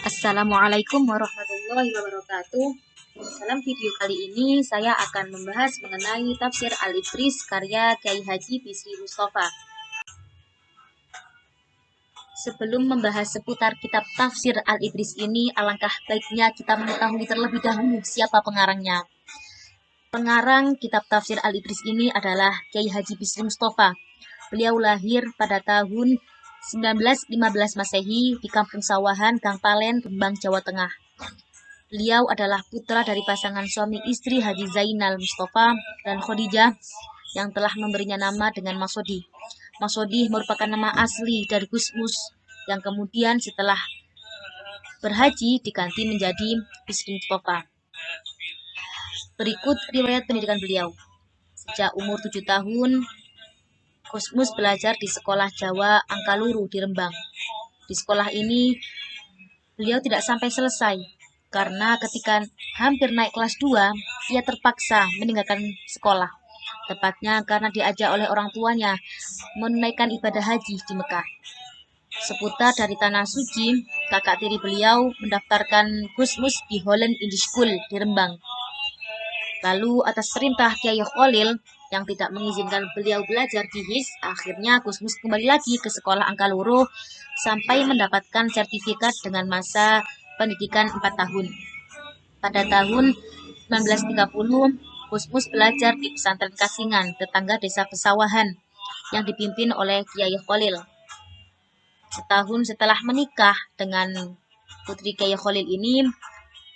Assalamualaikum warahmatullahi wabarakatuh. Dalam video kali ini saya akan membahas mengenai tafsir Al-Idris karya Kyai Haji Bisri Mustafa. Sebelum membahas seputar kitab tafsir Al-Idris ini, alangkah baiknya kita mengetahui terlebih dahulu siapa pengarangnya. Pengarang kitab tafsir Al-Idris ini adalah Kyai Haji Bisri Mustafa. Beliau lahir pada tahun 1915 Masehi di Kampung Sawahan, Gang Palen, Rembang, Jawa Tengah. Beliau adalah putra dari pasangan suami istri Haji Zainal Mustafa dan Khadijah yang telah memberinya nama dengan Masodi. Masodi merupakan nama asli dari Gusmus yang kemudian setelah berhaji diganti menjadi Bisri Mustafa. Berikut riwayat pendidikan beliau. Sejak umur 7 tahun, Gusmus belajar di sekolah Jawa Angkaluru di Rembang. Di sekolah ini, beliau tidak sampai selesai, karena ketika hampir naik kelas 2, ia terpaksa meninggalkan sekolah. Tepatnya karena diajak oleh orang tuanya menunaikan ibadah haji di Mekah. Seputar dari Tanah Suci, kakak tiri beliau mendaftarkan Gusmus di Holland English School di Rembang. Lalu atas perintah Kyai Khalil yang tidak mengizinkan beliau belajar di HIS, akhirnya Gusmus kembali lagi ke sekolah Angkaluru sampai mendapatkan sertifikat dengan masa pendidikan 4 tahun. Pada tahun 1930, Gusmus belajar di pesantren Kasingan, tetangga desa Pesawahan, yang dipimpin oleh Kyai Khalil. Setahun setelah menikah dengan putri Kyai Khalil ini,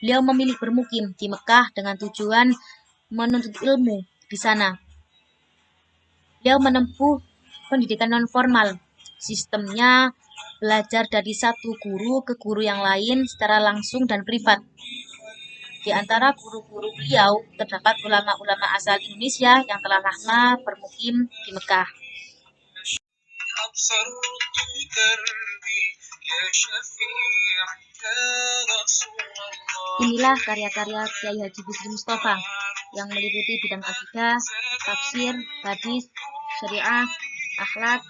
beliau memilih bermukim di Mekah dengan tujuan menuntut ilmu di sana. Beliau menempuh pendidikan non-formal. Sistemnya belajar dari satu guru ke guru yang lain secara langsung dan privat. Di antara guru-guru beliau terdapat ulama-ulama asal Indonesia yang telah lama bermukim di Mekah. Inilah karya-karya Kyai Haji Bisri Mustafa yang meliputi bidang akidah, tafsir, hadis, syariah, akhlak,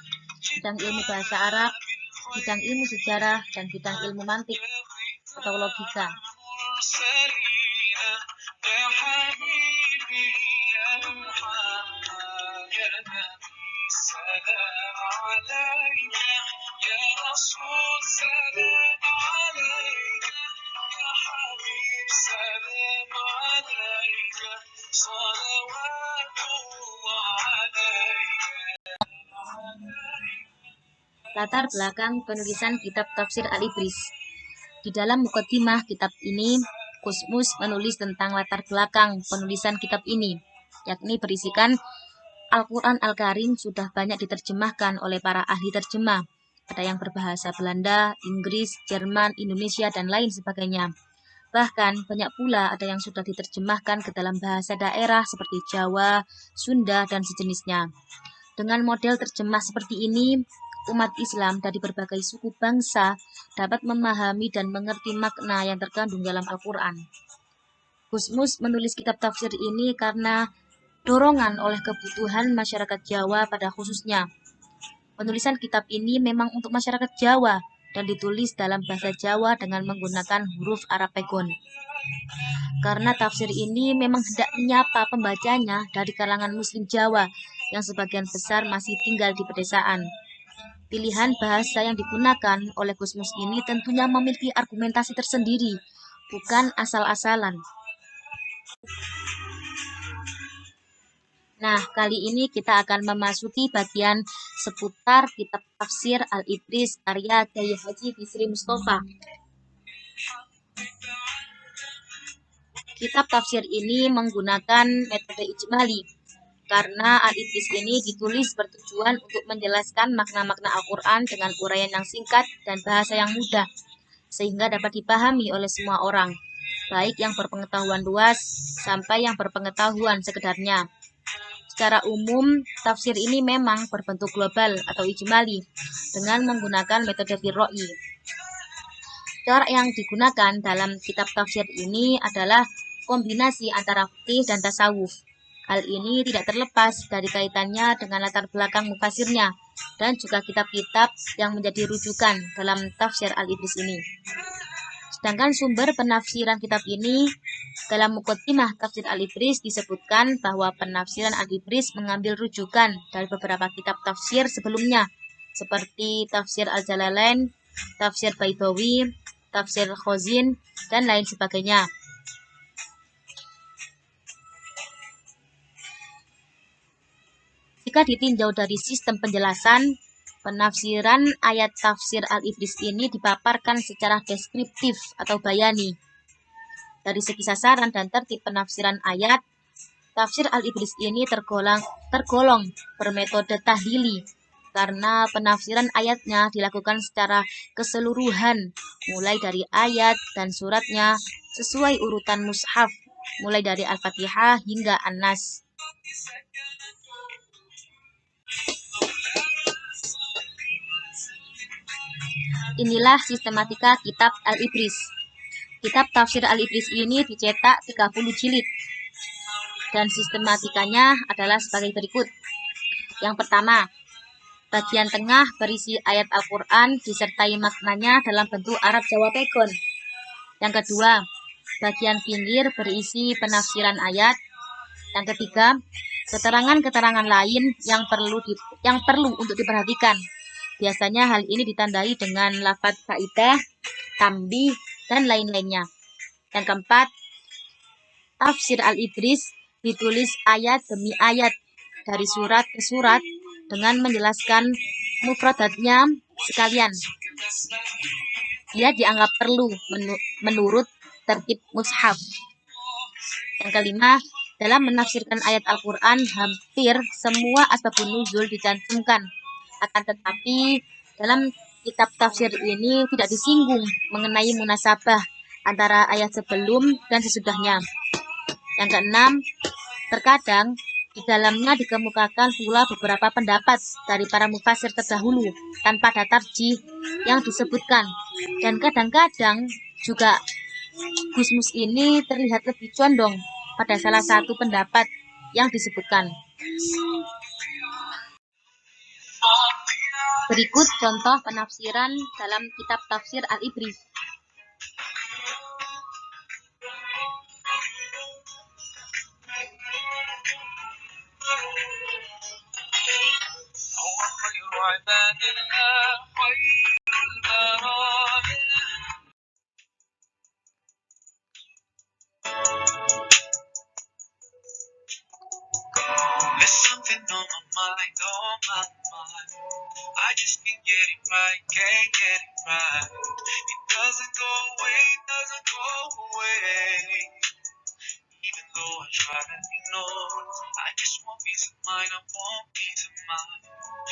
bidang ilmu bahasa Arab, bidang ilmu sejarah, dan bidang ilmu mantik atau logika. Latar belakang penulisan kitab tafsir Al-Idris. Di dalam mukaddimah kitab ini, Gusmus menulis tentang latar belakang penulisan kitab ini, yakni berisikan Al-Quran Al-Karim sudah banyak diterjemahkan oleh para ahli terjemah. Ada yang berbahasa Belanda, Inggris, Jerman, Indonesia, dan lain sebagainya. Bahkan banyak pula ada yang sudah diterjemahkan ke dalam bahasa daerah seperti Jawa, Sunda, dan sejenisnya. Dengan model terjemah seperti ini, umat Islam dari berbagai suku bangsa dapat memahami dan mengerti makna yang terkandung dalam Al-Quran. Gusmus menulis kitab tafsir ini karena dorongan oleh kebutuhan masyarakat Jawa pada khususnya. Penulisan kitab ini memang untuk masyarakat Jawa dan ditulis dalam bahasa Jawa dengan menggunakan huruf Arab Pegon. Karena tafsir ini memang hendak menyapa pembacanya dari kalangan Muslim Jawa yang sebagian besar masih tinggal di pedesaan. Pilihan bahasa yang digunakan oleh Gusmus ini tentunya memiliki argumentasi tersendiri, bukan asal-asalan. Nah, kali ini kita akan memasuki bagian seputar kitab tafsir Al-Idris karya Kyai Haji Bisri Mustafa. Kitab tafsir ini menggunakan metode ijmali, karena Al-Idris ini ditulis bertujuan untuk menjelaskan makna-makna Al-Quran dengan uraian yang singkat dan bahasa yang mudah, sehingga dapat dipahami oleh semua orang, baik yang berpengetahuan luas sampai yang berpengetahuan sekedarnya. Secara umum, tafsir ini memang berbentuk global atau ijmali dengan menggunakan metode birro'i. Cara yang digunakan dalam kitab tafsir ini adalah kombinasi antara fikih dan tasawuf. Hal ini tidak terlepas dari kaitannya dengan latar belakang mufasirnya dan juga kitab-kitab yang menjadi rujukan dalam tafsir Al-Idris ini. Sedangkan sumber penafsiran kitab ini dalam Muqaddimah Tafsir Al-Ibris disebutkan bahwa penafsiran Al-Ibris mengambil rujukan dari beberapa kitab tafsir sebelumnya seperti Tafsir Al-Jalalain, Tafsir Baidawi, Tafsir Khazin, dan lain sebagainya. Jika ditinjau dari sistem penjelasan, penafsiran ayat tafsir Al-Ibris ini dipaparkan secara deskriptif atau bayani. Dari segi sasaran dan tertib penafsiran ayat, tafsir Al-Ibris ini tergolong bermetode tahlili karena penafsiran ayatnya dilakukan secara keseluruhan, mulai dari ayat dan suratnya sesuai urutan mushaf, mulai dari Al-Fatihah hingga An-Nas. Inilah sistematika kitab Al-Ibris. Kitab tafsir Al-Ibris ini dicetak 30 jilid dan sistematikanya adalah sebagai berikut. Yang pertama, bagian tengah berisi ayat Al-Quran disertai maknanya dalam bentuk Arab Jawa Pegon. Yang kedua, bagian pinggir berisi penafsiran ayat. Yang ketiga, keterangan-keterangan lain yang perlu untuk diperhatikan. Biasanya hal ini ditandai dengan lafaz faidah, tambih, dan lain-lainnya. Yang keempat, tafsir Al-Ibris ditulis ayat demi ayat dari surat ke surat dengan menjelaskan mufradatnya sekalian. Ia dianggap perlu menurut tertib mushaf. Yang kelima, dalam menafsirkan ayat Al-Quran hampir semua asbabun nuzul dicantumkan. Akan tetapi dalam kitab tafsir ini tidak disinggung mengenai munasabah antara ayat sebelum dan sesudahnya. Yang keenam, terkadang di dalamnya dikemukakan pula beberapa pendapat dari para mufassir terdahulu tanpa ada tarjih yang disebutkan. Dan kadang-kadang juga Gusmus ini terlihat lebih condong pada salah satu pendapat yang disebutkan. Berikut contoh penafsiran dalam kitab tafsir Al-Ibris. There's something on my mind, on my mind. I just can't get it right, can't get it right. It doesn't go away, doesn't go away. Even though I try to ignore, I just want peace of mind, I want peace of mind.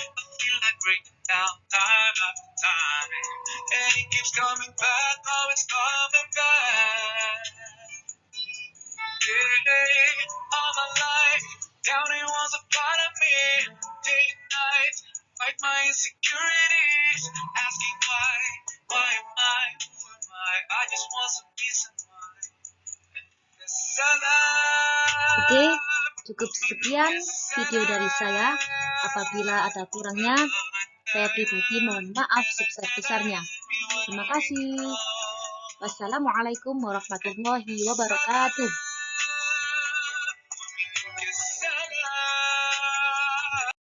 I feel like breaking down time after time, and it keeps coming back, oh it's coming back. Yeah, all my life, doubting was a part of me, day and night, fight my insecurities, asking why am I, who am I just want some peace of mind. Oke, cukup sekian video dari saya. Apabila ada kurangnya, saya pribadi mohon maaf sebesar-besarnya. Terima kasih. Wassalamualaikum warahmatullahi wabarakatuh.